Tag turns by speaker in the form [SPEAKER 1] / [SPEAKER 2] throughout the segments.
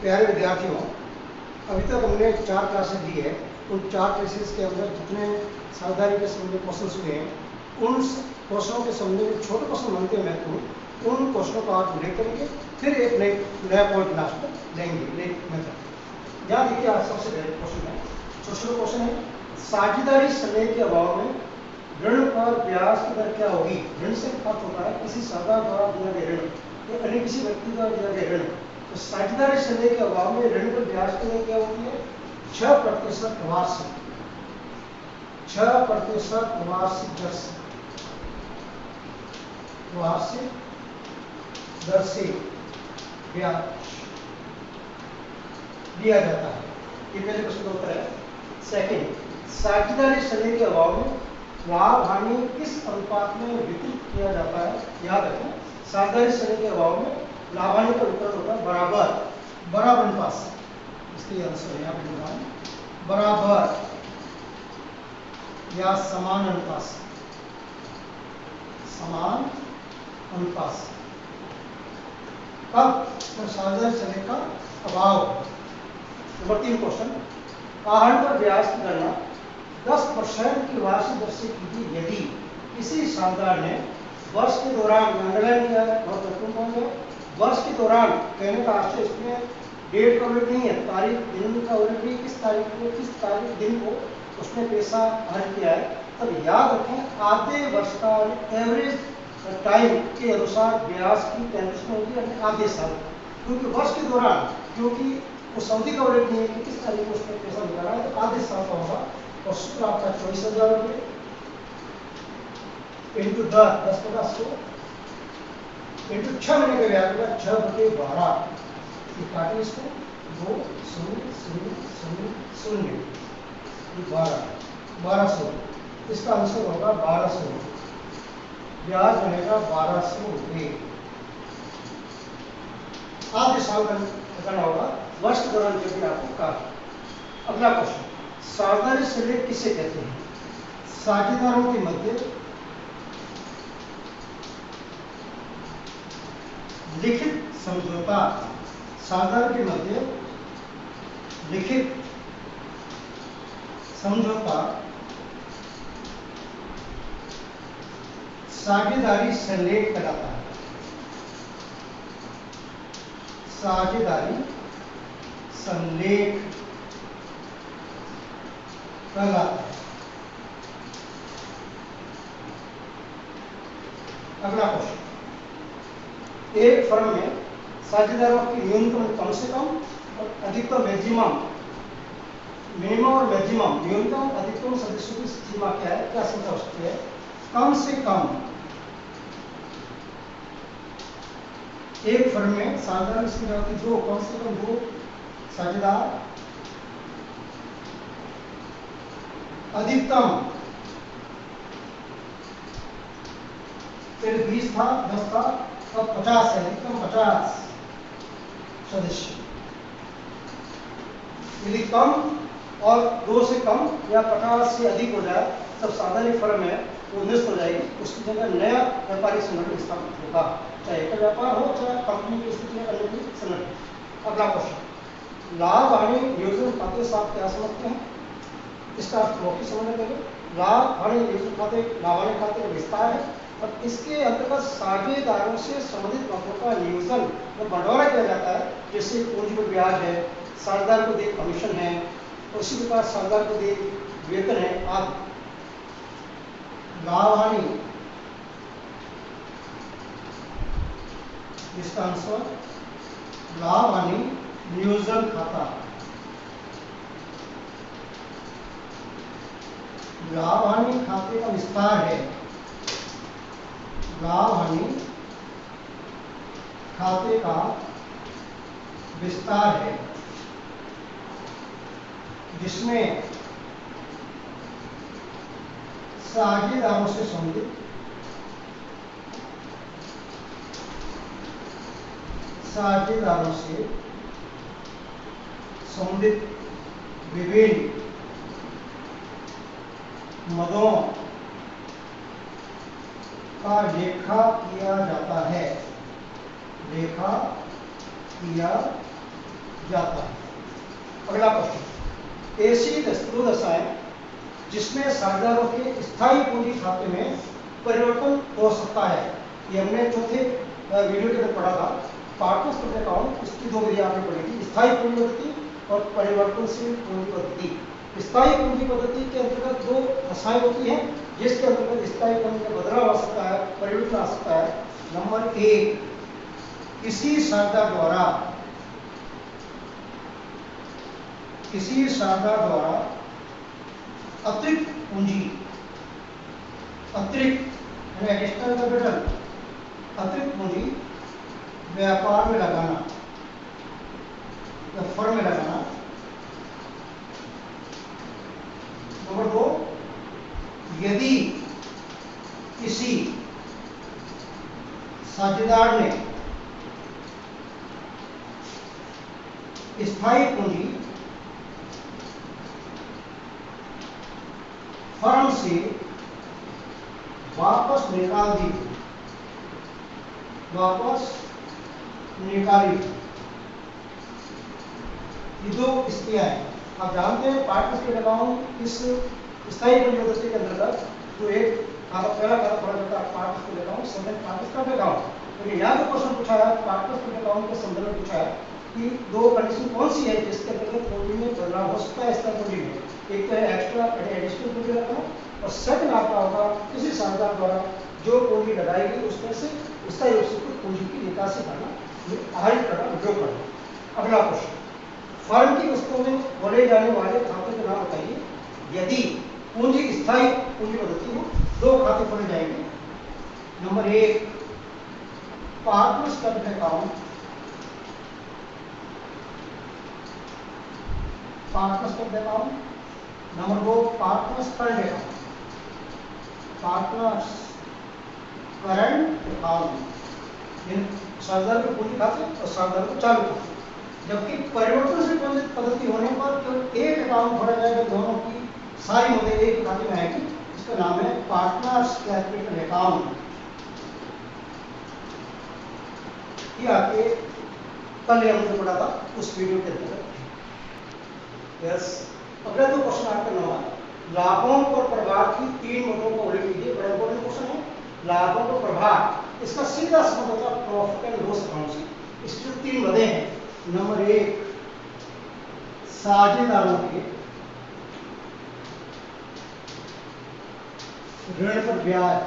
[SPEAKER 1] प्यारे विद्यार्थियों, अभी तक हमने 4 क्लासेस दी है। उन 4 क्लासेस के अंदर जितने सावधानी के संबंधित क्वेश्चन हुए हैं, उन क्वेश्चनों के संबंधित छोटे क्वेश्चन बनते हैं महत्वपूर्ण, उन क्वेश्चनों को आज उल्लेख करेंगे, फिर एक नया पॉइंट लास्ट में लेंगे मेथड। यहाँ देखिए, आज सबसे पहले क्वेश्चन है, छोटे क्वेश्चन है, साझेदारी संदेह के अभाव में ऋण पर ब्याज की दर क्या होगी। ऋण से खर्च होता है किसी साझेदार द्वारा दिया गया ऋण या अन्य किसी व्यक्ति द्वारा दिया गया ऋण, तो साझेदारी संदेह के अभाव में ऋण पर ब्याज की दर क्या होती है? 6% वार्षिक, 6% वार्षिक दर से, वार्षिक दर से ब्याज दिया जाता है। ये पहले प्रश्न का उत्तर है। सेकंड, साझेदारी संदेह के अभाव में लाभ हानि किस अनुपात में वितरित किया जाता है। याद रखें, साझेदारी संदेह के अभाव में लाभ हानि का वितरण होता है बराबर अनुपात से। इसलिए आंसर है यहाँ पे बराबर या समान अनुपात से, समान अनुपात से। कब? तो साझेदारी संदेह का अभाव। नंबर 3 क्वेश्चन, आहरण पर ब्याज की गणना 10% की वार्षिक दर से कीजिए यदि किसी साझेदार ने वर्ष के दौरान, अंडरलाइन किया है, बहुत महत्वपूर्ण पॉइंट है, वर्ष के दौरान, कहने का आशय इसमें डेट का उल्लेख नहीं है, तारीख दिन का उल्लेख नहीं, किस तारीख को, किस तारीख दिन को उसने पैसा आहरण किया है। तब याद रखें, आधे वर्ष का एवरेज टाइम के अनुसार ब्याज की कैलकुलेशन होगी आधे साल, क्योंकि वर्ष के दौरान, क्योंकि उस अवधि का उल्लेख नहीं है कि किस तारीख को उसने पैसा निकाला है, तो आधे साल का होगा। और सूत्र आपका 24,000 रुपये इंटू 10 इंटू 6 महीने का ब्याज होगा 6/12। काटिए इसको, 2 0 0 0 0 1200। इसका आंसर होगा 1200। ब्याज बनेगा 1200 रुपये। आधे साल का करना होगा, वर्ष के दौरान जो भी आपको कहा। अगला क्वेश्चन, साझेदारी संदेह किसे कहते हैं? साझेदारों के मध्य लिखित समझौता, साझेदारों के मध्य लिखित समझौता साझेदारी संलेख कहलाता है। साझेदारी संलेख कहलाता है। अगला क्वेश्चन, एक फर्म में साझेदारों की न्यूनतम, कम से कम और अधिकतम, मैक्सिमम, मिनिमम और मैक्सिमम, न्यूनतम अधिकतम सदस्यों की सीमा क्या है, क्या संख्या हो सकती है? कम से कम एक फर्म में साझेदार संख्या होती है 2, कम से कम 2 साझेदार, अधिकतम पहले 20 था, 10 था, अब 50 है, अधिकतम 50 सदस्य। यदि कम और 2 से कम या 50 से अधिक हो जाए, तब साझेदारी फर्म है वो नष्ट हो जाएगी, उसकी जगह नया व्यापारिक संगठन स्थापित होगा, चाहे एक व्यापार हो, चाहे कंपनी की स्थिति अन्य संगठन। अगला क्वेश्चन, लाभ हानि नियोजन खाते से आप क्या समझते हैं? इसका अर्थ मौखिक समझने देंगे। लाभ हानि नियोजन खाते लाभ हानि खाते का विस्तार है, और इसके अंतर्गत साझेदारों से संबंधित बातों का नियोजन और बंटवारा किया जाता है, जैसे पूंजी पर ब्याज है, साझेदार को दिए कमीशन है, उसी प्रकार साझेदार को दिए वेतन है आदि। लाभ हानि, इसका आंसर लाभ हानि नियोजन खाता, लाभ हानि खाते का विस्तार है, लाभ हानि खाते का विस्तार है, जिसमें साझेदारों से संबंधित विभिन्न मदों का लेखा किया जाता है, लेखा किया जाता है। अगला क्वेश्चन, ऐसी दो दशाएं जिसमें साझेदारों के स्थायी पूंजी खाते में परिवर्तन हो सकता है। ये हमने चौथे वीडियो के अंदर पढ़ा था। पार्टनर्स स्प्लिट अकाउंट, इसकी दो विधि आपने पढ़ी थी, स्थायी पूंजी पद्धति और परिवर्तनशील पूंजी पद्धति। स्थायी पूंजी पद्धति के अंतर्गत दो दशाएं होती हैं जिसके अंतर्गत स्थायी पूंजी में बदलाव आ सकता है, परिवर्तन आ सकता है। नंबर एक, किसी साझेदार द्वारा अतिरिक्त पूंजी, अतिरिक्त एडिशनल कैपिटल, अतिरिक्त पूंजी व्यापार में लगाना या फर्म में लगाना। नंबर दो, यदि किसी साझेदार ने स्थायी पूंजी फर्म से वापस निकाली। ये दो स्थितियां हैं। आप जानते हैं पार्टनर्स स्प्लिट अकाउंट इस स्थायी पूंजी पद्धति के अंतर्गत जो एक आपका पहला खाता पड़ा जाता है partners split account, second partners split account. लेकिन यहाँ जो क्वेश्चन पूछा है पार्टनर्स स्प्लिट अकाउंट के संदर्भ में पूछा है कि दो कंडीशन कौन सी है जिसके अंतर्गत पूंजी में बदलाव हो सकता है स्थायी पूंजी में। एक तो है एक्स्ट्रा एडिशनल पूंजी रखना और सेकंड आपका होगा किसी साझेदार द्वारा जो पूंजी लगाई गई उसमें से स्थायी रूप से कुछ पूंजी की निकासी करना, आहरित करना, उपयोग करना। अगला क्वेश्चन, फर्म की वस्तुओं में बोले जाने वाले खाते के नाम बताइए। यदि पूंजी स्थायी पूंजी पद्धति हो, दो खाते खोले जाएंगे। नंबर एक, partners capital account, partners capital account. Number दो, partners current account, partners current account. साझेदार के पूंजी खाते और साझेदार को चालू खाते। जबकि परिवर्तनशील पद्धति होने पर केवल एक अकाउंट खोला जाएगा, दोनों की सारी मदद एक खाते में आएगी। इसका नाम है पार्टनर्स कैपिटल अकाउंट। ये आपके कल हमने पढ़ा था उस वीडियो के अंदर। यस, अगला जो क्वेश्चन आपका नंबर, लाभों और प्रभाव की तीन मतों को उल्लेख कीजिए। बड़ा इंपॉर्टेंट क्वेश्चन है। लाभों और प्रभाव, इसका सीधा संबंध होता है प्रॉफिट एंड लॉस अकाउंट से। इसकी तीन मदें हैं। नंबर एक, साझेदारों के ऋण पर ब्याज।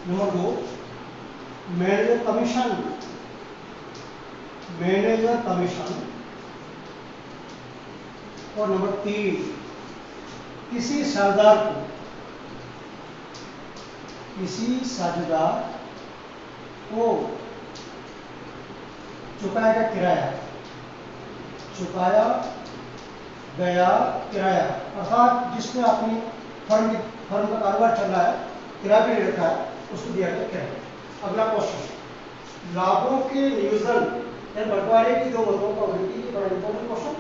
[SPEAKER 1] नंबर दो, मैनेजर कमीशन, और नंबर तीन, किसी साझेदार को चुकाया गया किराया, अर्थात जिसने अपनी फर्म का कारोबार चल रहा है, किराया पे ले रखा है, उसको दिया गया किराया। अगला क्वेश्चन, लाभों के नियोजन या बंटवारे की दो मतों का उल्लेख कीजिए। बड़ा इंपॉर्टेंट क्वेश्चन।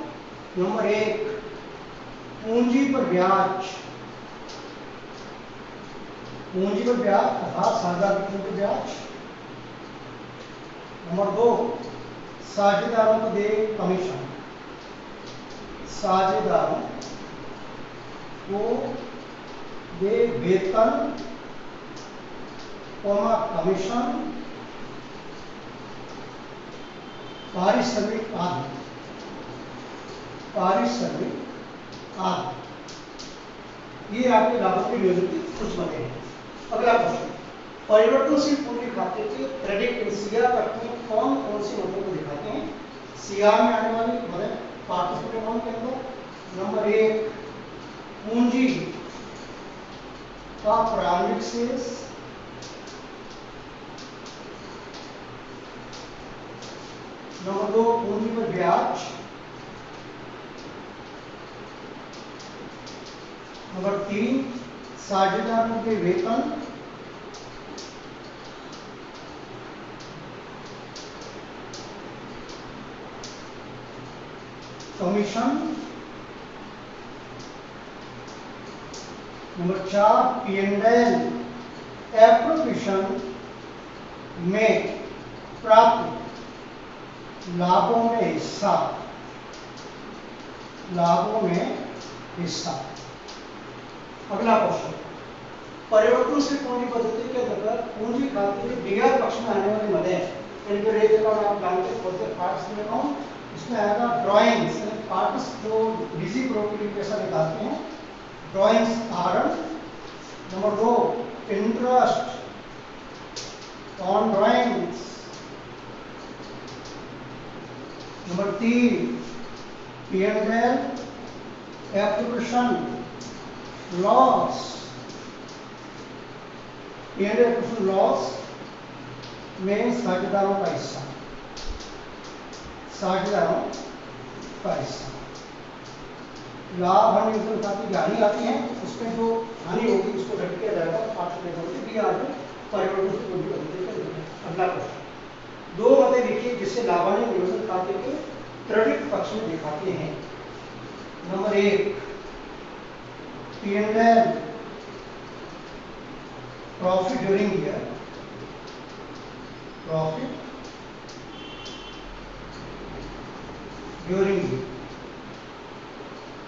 [SPEAKER 1] नंबर एक, पूंजी पर ब्याज, अर्थात साझेदार की पूंजी पर ब्याज। नंबर दो, साझेदारों को दे कमीशन, साझेदारों को दे वेतन, कमीशन, पारिश्रमिक आदि। ये आपके लाभों के नियोजन की कुछ मदें हैं। अगला क्वेश्चन, परिवर्तनशील पूंजी खाते के क्रेडिट इन सीआर तक में कौन सी मदों को दिखाते हैं। सीआर में आने वाली मदें पार्टनर्स स्प्लिट अकाउंट के अंदर। नंबर एक, पूंजी का प्रारंभिक शेष। नंबर दो, पूंजी पर ब्याज। नंबर तीन, साझेदारों के वेतन। कमीशन। नंबर चार, P&L एप्रोप्रिएशन में प्राप्त लाभों में हिस्सा, लाभों में हिस्सा। अगला क्वेश्चन, परिवर्तनशील पूंजी पद्धति के अंतर्गत पूंजी खाते में डीआर पक्ष में आने वाली मदें, इनके रेट का आप जानते हैं बहुत पार्ट्स में हूं, इसमें आएगा ड्राइंग्स, पार्ट्स जो बिजी प्रोग्राम कैसा निकालते हैं, ड्राइंग्स कारण। Number 2 interest on drawings. Number 3 P&L application loss, P&L application loss में साझेदारों का हिस्सा, साझेदारों का हिस्सा। लाभ हानि विवरण खाते की हानि आती है, उसमें जो हानि होगी उसको घट किया जाएगा पार्ट में परिवर्तन से पूंजी पद्धति के अंतर्गत। अगला क्वेश्चन, दो मतें लिखिए जिससे लाभ हानि विवरण खाते के क्रेडिट पक्ष में दिखाते हैं। Number 1 P&L profit during year, profit during year.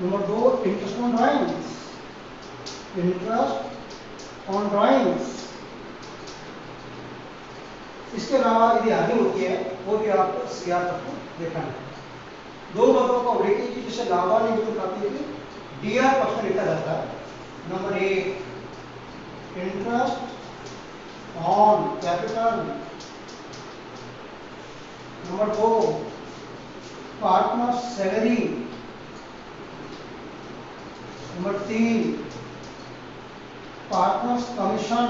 [SPEAKER 1] Number 2 interest on drawings, interest on drawings. इसके अलावा यदि हानि होती है वो भी आपको सीआर तक को देखना है। दो मतों का उल्लेख कीजिए जिसे लाभ हानि विवरण खाते के डीआर पक्ष में लिखा जाता है। Number 1 interest on capital. Number 2 partner salary. Number 3 partners commission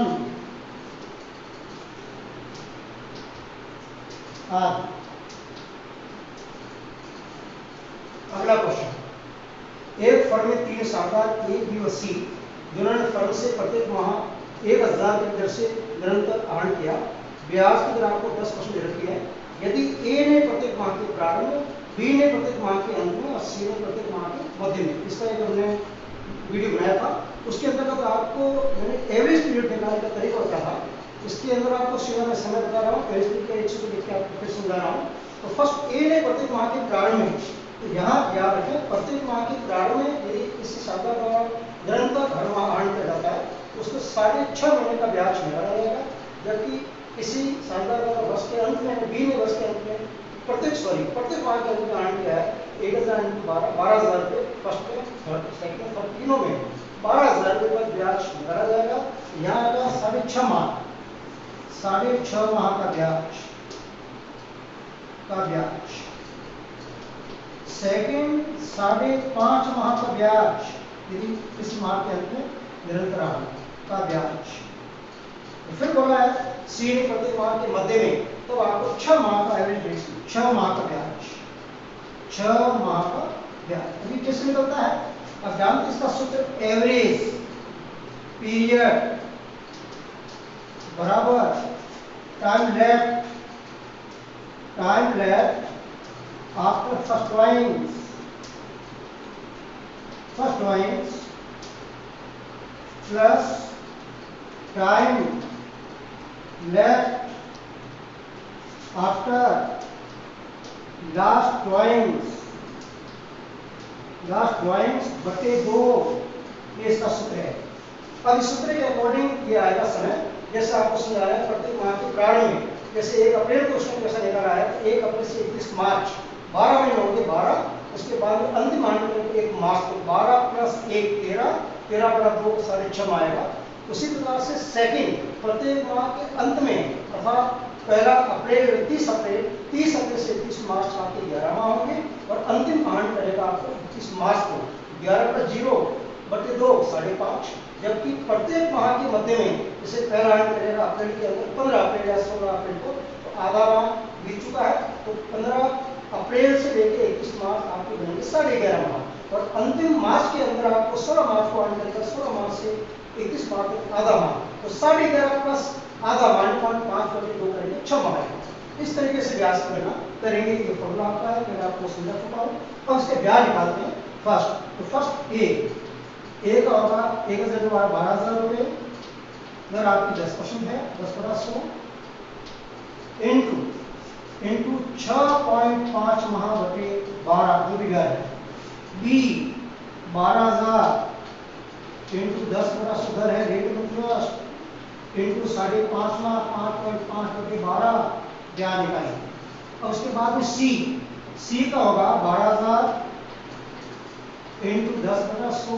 [SPEAKER 1] आदि। अगला क्वेश्चन, एक फर्म में 3 शाखा ए, बी और सी, जिन्होंने फर्म से प्रत्येक माह 1000 की दर से निरंतर आहरण किया। ब्याज की दर आपको 10% दे रखी है। यदि ए ने प्रत्येक माह के प्रारंभ में, बी ने प्रत्येक माह के अंत में और सी ने प्रत्येक माह के मध्य में, इसका एक हमने वीडियो बनाया था, उसके अंतर्गत आपको मैंने एवरेज पीरियड निकालने का तरीका बताया था। इसके अंदर आपको सीधा मैं समय बता रहा हूँ, एवरेज पीरियड का 100 को देखकर आपको फिर समझा रहा हूँ। तो फर्स्ट ए ने प्रत्येक माह के प्रारंभ में, तो यहाँ याद रखें प्रत्येक माह के प्रारंभ में यदि किसी शाखा का निरंतर हर माह आहरण किया जाता है तो उसको 6.5 महीने का ब्याज निकाला जाएगा। जबकि किसी शाखा का वर्ष के अंत में, बी ने वर्ष के अंत में प्रत्येक माह के अंत में आहरण किया है 1000 × 12,000 रुपये फर्स्ट में, थर्ड सेकंड और तीनों में 12,000 रुपये का ब्याज निकाला जाएगा। यहाँ आएगा 6.5 माह, 6.5 माह का ब्याज, सेकंड 5.5 माह का ब्याज यदि इस माह के अंत में निरंतर आहरण का ब्याज। तो फिर बोला है सी ने प्रत्येक माह के मध्य में, तो आपको 6 माह का एवरेज बेस, 6 माह का ब्याज, 6 माह का ब्याज। अभी कैसे निकलता है अब जानते, इसका सूत्र एवरेज पीरियड बराबर time left after first drawings plus time left after last drawings बटे 2, ये इसका सूत्र है। अब इस सूत्र के अकॉर्डिंग ये आएगा समय, जैसे आपको समझाया है प्रत्येक माह के प्रारंभ में, जैसे 1 अप्रैल को उसने पैसा निकाला है, 1 अप्रैल से 31 मार्च 12 महीने होंगे 12, उसके बाद अंतिम महीने में 1 मार्च को 12 + 1 13, 13 × 2 6.5 माह आएगा। उसी प्रकार से सेकंड प्रत्येक माह के अंत में अर्थात पहला अप्रैल 30 अप्रैल से 30 मार्च आपके 11 माह होंगे और अंतिम आहरण करेगा आपको 31 मार्च को 11 + 0 बटे 2 5.5। जबकि प्रत्येक माह के मध्य में जैसे पहला आहरण करेगा अप्रैल के अंदर 15 अप्रैल या 16 अप्रैल को, तो आधा माह बीत चुका है, तो 15 अप्रैल से लेकर 21 मार्च आपके बनेंगे 11.5 माह और अंतिम मार्च के अंदर आपको 16 मार्च को आहरण करेगा, 16 मार्च से 21 मार्च तक आधा माह, तो 11.5 प्लस आधा माह 5 बटे 2 करेंगे 6 माह। इस तरीके से ब्याज की गणना करेंगे। ये फॉर्मूला आपका है, मैंने आपको समझा चुका हूँ। अब इसके ब्याज निकालते हैं। फर्स्ट ए का होगा 1000 × 12,000 रुपये, अगर आपकी 10% है 10/100 6.5 माह बटे 12 जो भी ब्याज है। बी 12,000 इंटू 10 बटा सुधर है रेट ऑफ इंटरेस्ट इंटू 5.5 माह 5.5 बटे 12 ब्याज निकालेंगे। और उसके बाद में सी का होगा 12,000 इंटू 10 बटा 100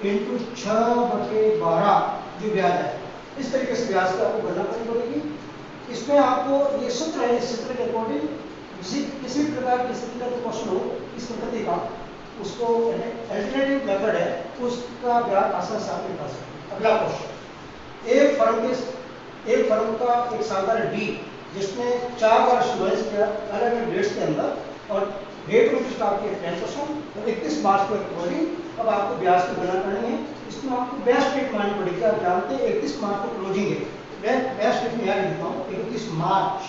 [SPEAKER 1] इंटू 6 बटे 12 जो ब्याज है। इस तरीके से ब्याज की आपको गणना करनी पड़ेगी। इसमें आपको ये सूत्र है, इस सूत्र के अकॉर्डिंग किसी भी प्रकार की स्थिति का क्वेश्चन हो इस प्रकृति का, उसको अल्टरनेटिव मेथड है, उसका ब्याज आसान से आप निकाल सकते हैं। अगला क्वेश्चन, एक फर्म का एक शानदार डी जिसमें 4 बार इशुएंस किया अलग अलग डेट्स के अंदर और रेट ऑफ इंटरेस्ट आपके 10% और 31 मार्च को अकॉर्डिंग अब आपको ब्याज की गणना करनी है। इसमें आपको बेस्ट डेट माननी पड़ेगी। आप जानते हैं 31 मार्च को क्लोजिंग है, बेस्ट डेट में यहाँ लिखता हूँ 31 मार्च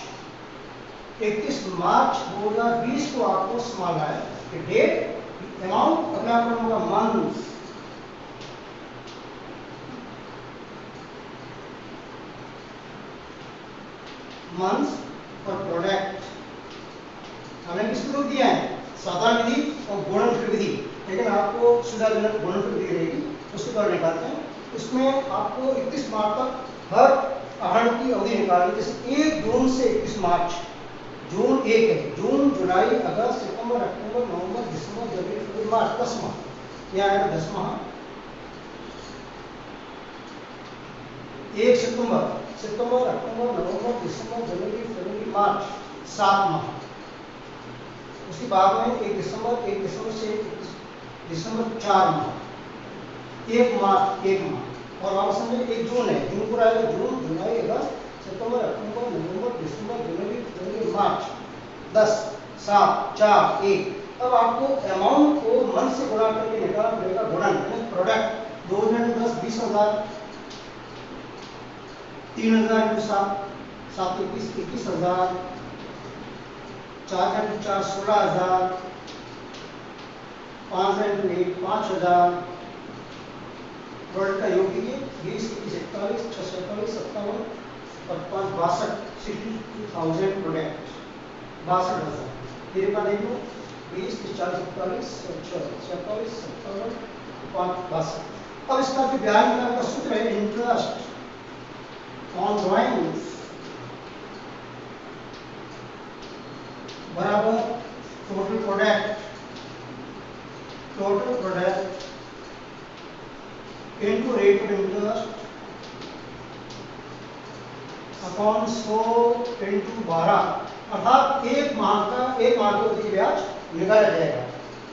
[SPEAKER 1] 2020 को आपको संभालना है। डेट अमाउंट अपने आप होगा मंथ और प्रोडक्ट हमने किसको तो दिया है साधारण विधि और गुणनफल विधि, लेकिन आपको सुविधाजनक गुणनफल विधि रहेगी, उसके द्वारा निकालते हैं। इसमें आपको 31 मार्च तक हर आहरण की अवधि निकालनी। जैसे 1 जून से 31 मार्च, जून 1 है, जून जुलाई अगस्त सितंबर अक्टूबर नवंबर दिसंबर जनवरी फरवरी मार्च 10 माह, यहाँ आएगा 10 माह। 1 सितंबर अक्टूबर नवंबर दिसंबर जनवरी फरवरी मार्च 7 माह। उसके बाद में 1 दिसंबर से 31 दिसंबर 4 माह, 1 मार्च 1 माह। और आप समझे 1 जून है, जून पूरा आएगा, जून जुलाई अगस्त सितंबर अक्टूबर नवंबर दिसंबर जनवरी फरवरी मार्च 10 7 4 1। अब आपको अमाउंट को मंथ से गुणा करके निकालना पड़ेगा गुणन यानी product. 2010 20,000, 3,000 into 7 7 21 21,000, 4 into 4 16,000, 5 into 1 5,000। Product का योग कीजिए 20 21 41 6 47 57 और 5 62 62,000 प्रोडक्ट 62,000। फिर एक बार देख लो 20 40 41 46 57 5 62। अब इसका जो ब्याज निकालने का सूत्र है इंटरेस्ट ऑन ड्राइंग्स बराबर total product into rate of interest upon 100 into 12, अर्थात एक माह को ब्याज निकाला जाएगा।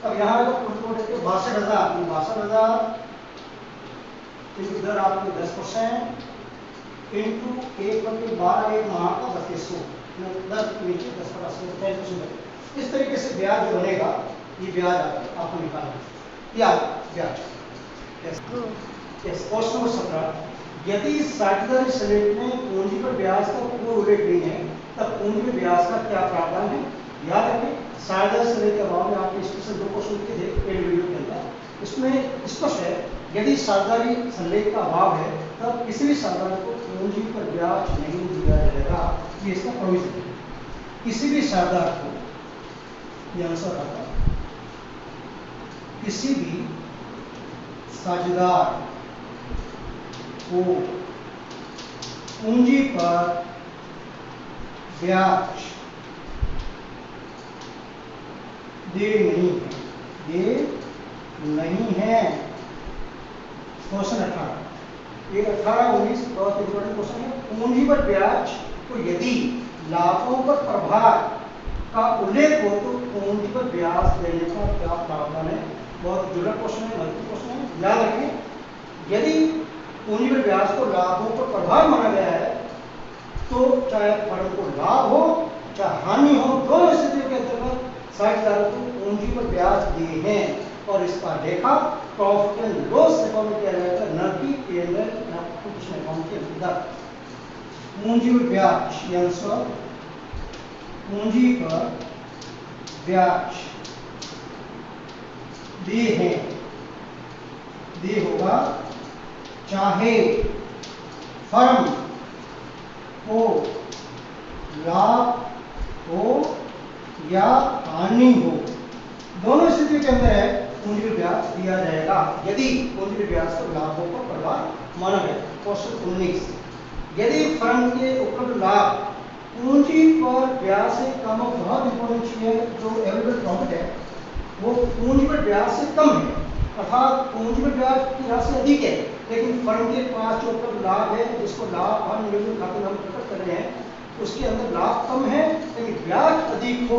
[SPEAKER 1] अब यहाँ टोटल प्रोडक्ट 62,000 इंटू दर आपके 10% इंटू 1/12 एक माह का 3200 10 नीचे 10%। इस तरीके से ब्याज जो बनेगा ये ब्याज आपको निकालना है। ब्याज क्वेश्चन नंबर 17, यदि साझेदारी सलेट में पूंजी पर ब्याज का कोई उल्लेख नहीं है तब पूंजी में ब्याज का क्या प्रावधान है। याद रखें साझेदारी सलेट के अभाव में आपने स्पेशल 2 क्वेश्चन लिखे थे वीडियो के अंदर। इसमें स्पष्ट है यदि साझेदारी सलेट का अभाव है तब किसी भी साझेदार को पूंजी पर ब्याज नहीं दिया जाएगा। ये इसका प्रोविजन है। किसी भी साझेदार को यह आंसर आता है, किसी भी साझेदार को पूंजी पर ब्याज दे नहीं है। क्वेश्चन 18 ये 18-19 बहुत इंपॉर्टेंट क्वेश्चन है। पूंजी पर ब्याज को यदि लाभों पर प्रभार का उल्लेख हो तो पूंजी पर ब्याज देने का क्या प्रावधान है। बहुत दुर्लभ क्वेश्चन है, महत्वपूर्ण क्वेश्चन है। याद रखें यदि पूंजी पर ब्याज को लाभों पर प्रभाव माना गया है तो चाहे फर्म को लाभ हो चाहे हानि हो, दोनों स्थितियों के अंतर्गत साझेदारों को पूंजी पर ब्याज दिए हैं और इसका लेखा प्रॉफिट एंड लॉस अकाउंट में किया जाएगा, न कि P&L कुछ अकाउंट के अंदर। पूंजी पर ब्याज पूंजी पर ब्याज दे होगा चाहे फर्म को लाभ हो या हानि हो, दोनों स्थिति के अंदर है पूंजी ब्याज दिया जाएगा यदि पूंजी ब्याज को लाभों पर प्रभाव माना गया। क्वेश्चन 19, यदि फर्म के उपलब्ध लाभ पूंजी पर ब्याज से कम, बहुत इंपॉर्टेंट चीज है, जो अवेलेबल प्रॉफिट है वो पूंजी पर ब्याज से कम है, अर्थात पूंजी पर ब्याज की राशि अधिक है लेकिन फर्म के पास जो उपलब्ध लाभ है जिसको लाभ और निवेश खाते में हम प्रकट कर रहे हैं उसके अंदर लाभ कम है लेकिन ब्याज अधिक हो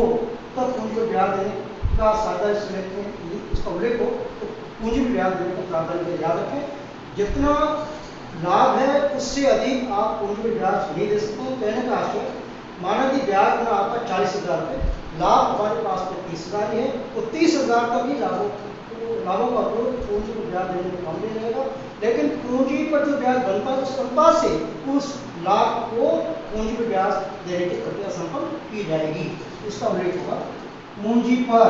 [SPEAKER 1] तब पूंजी पर ब्याज देने का सादा इसका उल्लेख हो तो पूंजी पर ब्याज देने का प्रावधान है। याद रखें, जितना लाभ है उससे अधिक आप पूंजी पर ब्याज नहीं दे सकते। कहने का आशय, माना कि ब्याज में आपका 40,000 रुपये, लाभ हमारे पास में 30,000 ही है तो 30,000 तक ही लाभों का उपयोग पूंजी पर ब्याज देने में काम नहीं रहेगा, लेकिन पूंजी पर जो ब्याज बनता है उस अनुपात से उस लाभ को पूंजी पर ब्याज देने की प्रक्रिया संपन्न की जाएगी। इसका उल्लेख होगा पूंजी पर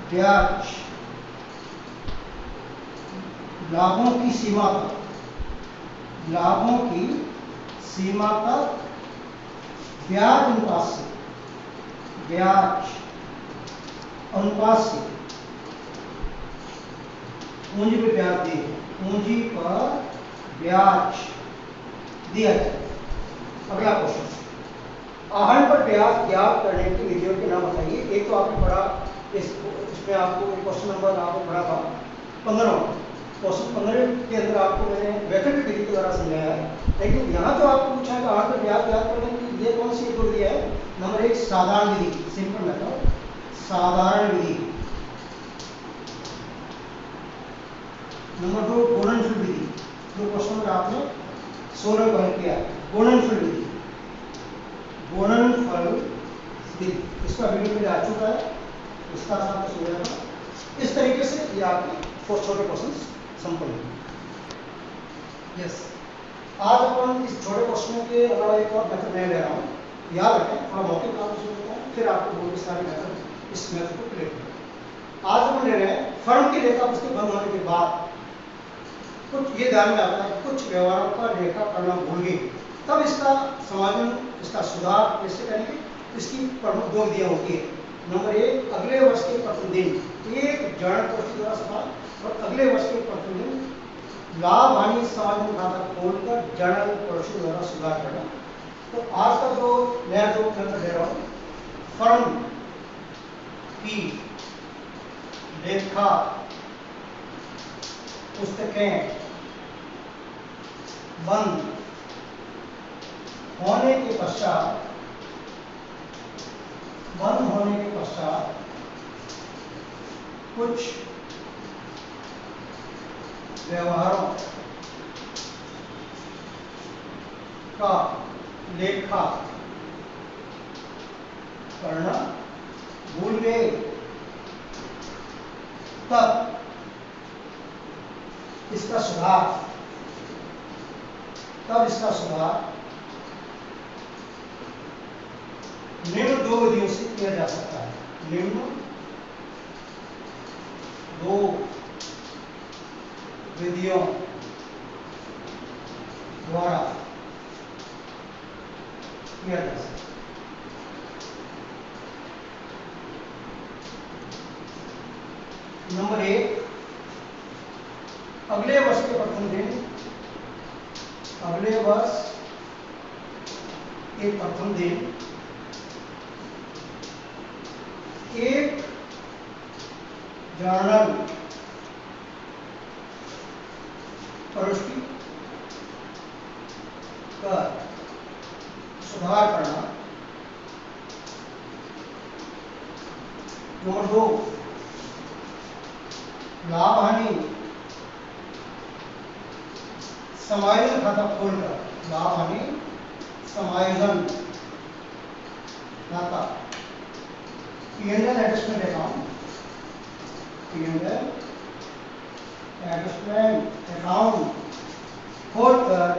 [SPEAKER 1] ब्याज लाभों की सीमा तक, लाभों की सीमा तक ब्याज अनुपात से, ब्याज अनुपात से पूंजी पर ब्याज दिए, पूंजी पर ब्याज दिया जाए। अगला क्वेश्चन, आहरण पर ब्याज ज्ञात करने की विधियों के नाम बताइए। एक तो आपने पढ़ा, इसमें आपको क्वेश्चन नंबर आपको पढ़ा था 15, क्वेश्चन 15 के अंदर आपको मैंने वैकल्पिक विधि के द्वारा समझाया है, लेकिन यहाँ जो आपको पूछा है आहरण पर ब्याज ज्ञात करने की ये कौन सी जोड़ दिया है? नंबर 1 साधारण विधि, सिंपल मेथड, साधारण विधि। नंबर 2 गुणनफल विधि, जो क्वेश्चन में आपने 16 को हल किया, गुणनफल विधि, गुणनफल विधि, इसका वीडियो मेरे आ चुका है, इसका साथ हो जाएगा। इस तरीके से ये आपके छोटे क्वेश्चन संपन्न हैं। यस, आज अपन इस छोटे क्वेश्चन के अलावा एक और मेथड मैं ले रहा हूँ, याद रखें, थोड़ा मौखिक काम शुरू करते हैं फिर आपको बहुत सारे मेथड इस मेथड को क्लियर करें। आज अपन ले रहे हैं फर्म की लेखा पुस्तक बंद होने के बाद कुछ ये ध्यान में आता है, कुछ व्यवहारों का लेखा करना भूल गए, तब इसका समाधान, इसका सुधार कैसे करेंगे, इसकी प्रमुख 2 विधियां होती है। नंबर 1 अगले वर्ष के प्रथम दिन एक जर्नल पोस्ट द्वारा सुधार, और अगले वर्ष के प्रथम दिन लाभ हानि समाधान खाता खोलकर जर्नल पोस्ट द्वारा सुधार करना। तो आज का जो नया जो मेथड दे रहा हूँ, फर्म की लेखा पुस्तकें बंद होने के पश्चात, बंद होने के पश्चात कुछ व्यवहारों का लेखा करना भूल गए, तब इसका सुधार, तब इसका सुधार निम्न 2 विधियों से किया जा सकता है। निम्न 2 विधियों द्वारा किया जा सकता है। नंबर 1 अगले वर्ष के प्रथम दिन, अगले वर्ष के प्रथम दिन एक जर्नल प्रविष्टि कर सुधार करना। नंबर 2 लाभ हानि समायोजन खाता खोलकर, लाभ हानि समायोजन खाता, P&L adjustment account, P&L adjustment account खोलकर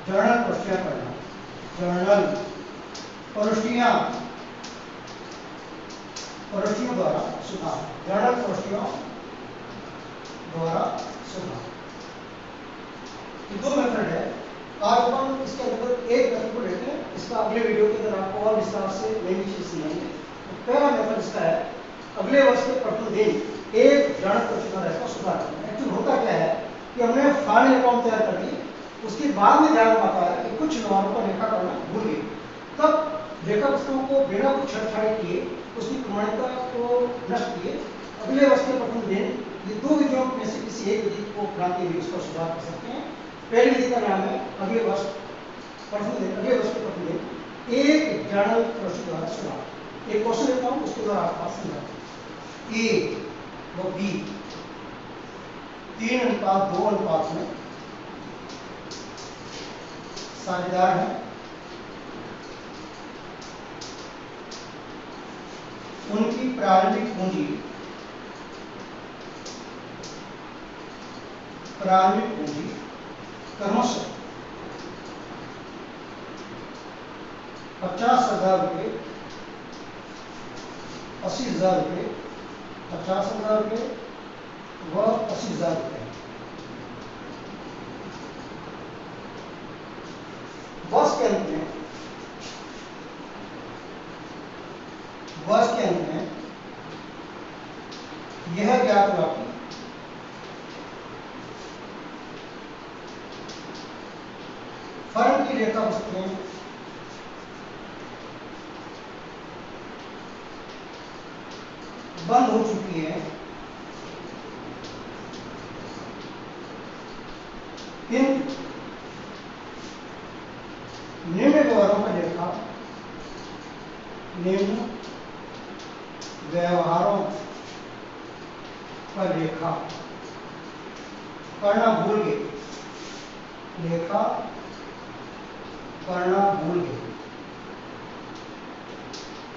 [SPEAKER 1] जर्नल प्रविष्टियां करना, जर्नल प्रविष्टियां, प्रविष्टियों द्वारा सुधार, जर्नल प्रविष्टियों द्वारा सुधार। ये 2 मेथड है, आज अपन इसके अंदर एक मेथड को लेते हैं, इसका अगले वीडियो के अंदर आपको और विस्तार से नई चीज समझेंगे। तो पहला मेथड इसका है अगले वर्ष के प्रथम दिन एक ऋण प्रचुरता का सुधार करना। एक्चुअली होता क्या है कि हमने फाइनल अकाउंट तैयार कर ली, उसके बाद में ध्यान आता है कि कुछ व्यवहारों का रेखा करना भूल गए, तब रेखा पुस्तकों को बिना कुछ छेड़छाड़ किए उसकी प्रमाणिकता को नष्ट किए अगले वर्ष के प्रथम दिन ये दो विधियों में से किसी एक विधि को अपनाते हुए उसका सुधार कर सकते हैं। पहली विधि का नाम है अगले वर्ष प्रथम दिन, अगले वर्ष के प्रथम दिन एक जर्नल प्रस्तुत द्वारा सुधार। एक क्वेश्चन देता हूँ, उसके द्वारा आप समझाते हैं। ए व बी 3:2 अनुपात में साझेदार हैं। उनकी प्रारंभिक पूंजी क्रमशः 50,000 रुपये, 80,000 रुपये, 50,000 रुपये व 80,000 रुपये। वर्ष के अंत में यह ज्ञात हुआ कि फर्म की रेखा पुस्तकें बंद हो चुकी है, किंतु निम्न व्यवहारों का लेखा करना भूल गए।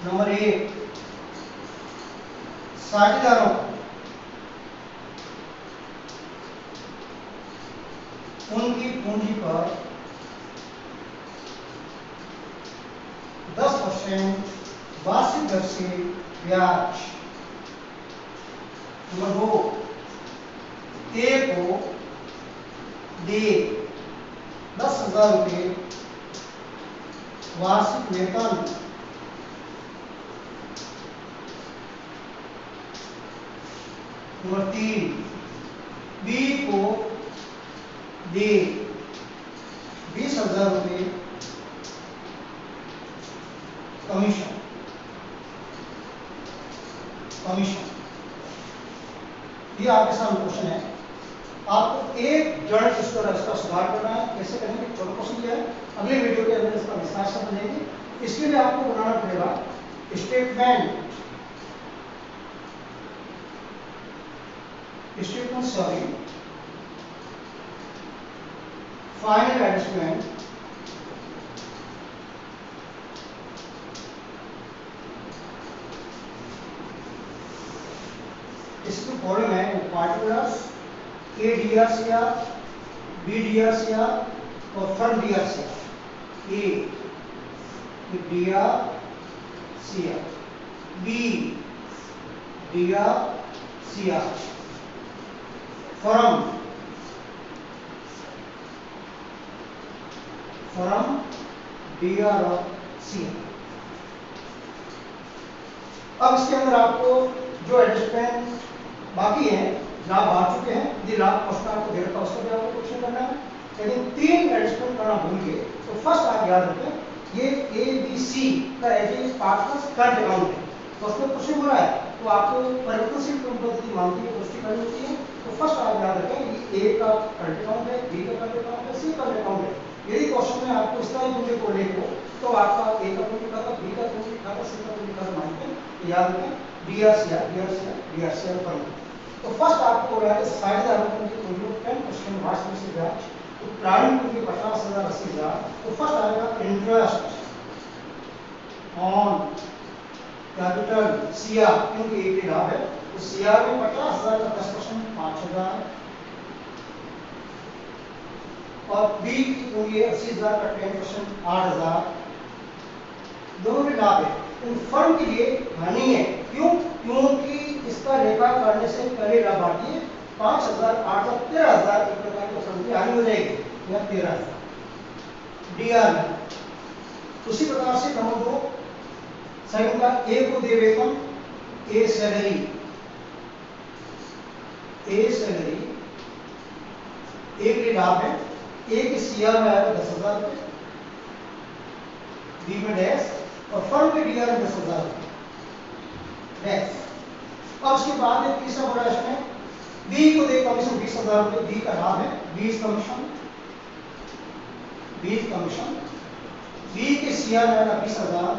[SPEAKER 1] नंबर 1, साझेदारों उनकी पूंजी पर 10% वार्षिक दर से ब्याज। नंबर 2, ए को दे 10,000 रुपये वार्षिक वेतन नंबर 3, बी को दे 20,000 रुपये कमीशन। ये आपके सामने क्वेश्चन है। आपको एक जड़ इसका सुधार करना है। कैसे करेंगे? छोटा क्वेश्चन दिया है, अगले वीडियो के अंदर इसका विस्तार से समझेंगे। इसके लिए आपको बनाना पड़ेगा स्टेटमेंट फाइनल एडजस्टमेंट इसके फॉर्म है पार्टिकुलर्स ADRCR, BDRCR और firm DRCR। A DRCR, B DRCR, firm DRCR। अब इसके अंदर आपको जो एडजस्टमेंट बाकी है, लाभ आ चुके हैं, यदि लाभ क्वेश्चन आपको दे रखा उसका भी आपको क्वेश्चन करना है। यदि 3 एडजस्टमेंट करना भूल गए तो फर्स्ट आप याद रखें, ये ABC का एज पार्टनर्स करंट अकाउंट है। तो उसमें क्वेश्चन हो रहा है तो आपको परिवर्तनशील संपत्ति मांगी की पुष्टि करनी होती है। तो फर्स्ट आप याद रखें ये A का करंट अकाउंट है, B का करंट अकाउंट है, C का करंट अकाउंट है। यदि क्वेश्चन में आपको इस तरह पूंजी को लेको तो आपका A का पूंजी खाता, B का पूंजी खाता, C का पूंजी खाता मानते हैं। याद रखें DRCR फर्म। तो फर्स्ट आपको हो रहा है साझेदारों की पूंजी 10% वार्षिक से ब्याज। तो प्रारंभिक पूंजी 50,000, 80,000। तो फर्स्ट आएगा इंटरेस्ट ऑन कैपिटल CR, क्योंकि एक ही लाभ है तो CR में 50,000 का 10% 5,000 और B की पूंजी 80,000 का 10% 8,000। दोनों में लाभ है। इन फर्म के लिए हानि है, क्यों? क्योंकि इसका लेखा करने से पहले लाभार्थी 5,000, 8,000, 13,000 एक प्रकार की फर्म की हानि हो जाएगी, यह 13,000। डीआर में। उसी प्रकार से नंबर 2 सेकंड का ए को दे वेतन, ए सैलरी, ए सैलरी, ए के लिए लाभ है, ए के सीआर में आएगा 10,000 रुपये, बी में डैश और फर्म के डीआर में 10,000 रुपये डैश। अब उसके बाद एक तीसरा बड़ा इसमें बी को दे कमीशन 20,000 रुपये, बी का लाभ है, बीज कमीशन, बीज कमीशन, बी के सीआर में आएगा 20,000,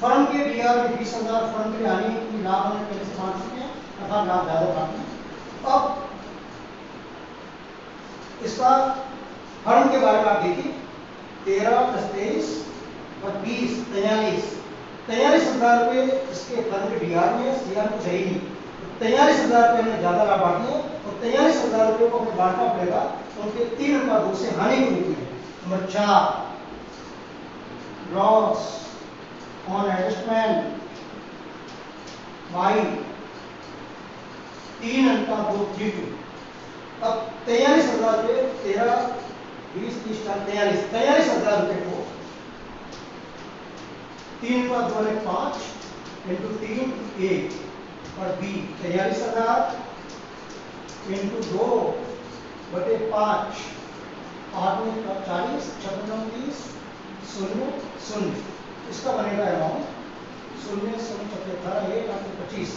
[SPEAKER 1] फर्म के डीआर में 20,000, फर्म के लिए आने की लाभ हमें पहले से मान चुके हैं अर्थात लाभ ज्यादा बांटना है। अब इसका फर्म के बारे में आप देखिए 13 + 23 और 20 43,000 रुपये इसके फर्म के डीआर में, सीआर कुछ है ही नहीं, 43,000 रुपये हमने ज्यादा लाभ बांट दिए और 43,000 रुपये को हमें बांटना पड़ेगा उनके 3 से हानि के रूप में। Number 4 loss on adjustment by 3 अब 43,000 रुपये 13 20 30 43,000 रुपये को 3 इंटू 3 1 और बी 43,000 इंटू 2/5 8 में 40 56 30 0 0 इसका बनेगा अमाउंट 0 0 18 1 8 25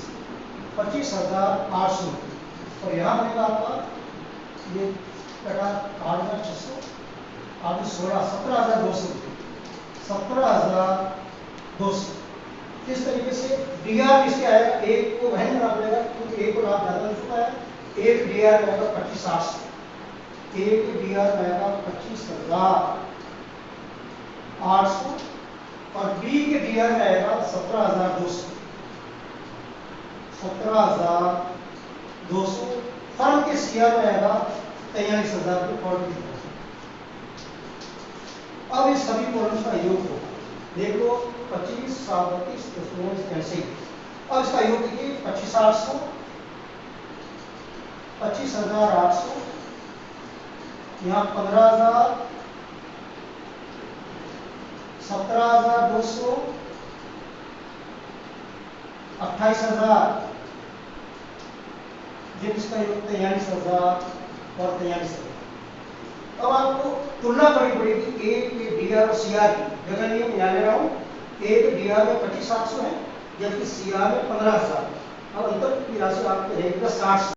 [SPEAKER 1] 25,800 और यहाँ बनेगा आपका ये कटा 8,600 8 16 17,200 17,200। इस तरीके से डीआर किसके आएगा, एक को वही बना पड़ेगा क्योंकि एक को लाभ ज्यादा मिल चुका है। एक डीआर में आएगा 25,800, एक डीआर में आएगा 25,800 और बी के डीआर में आएगा 17,200 17,200। फर्म के सीआर में आएगा 43,000 रुपये। अब इस सभी कॉलम्स का योग होगा, देख लो 25 7 32 10 ऐसे ही। अब इसका योग देखिए 25,800 25,800 यहाँ 15,000 17,200 28,000 जिसका योग 43,000 और 43,000। अब आपको तुलना करनी पड़ेगी ए के डीआर और सीआर की। जगह नियम यहाँ ले रहा हूँ, ए के डीआर में 25,800 है जबकि सीआर में 15,000। अब अंतर की राशि आपके रहेगी 60।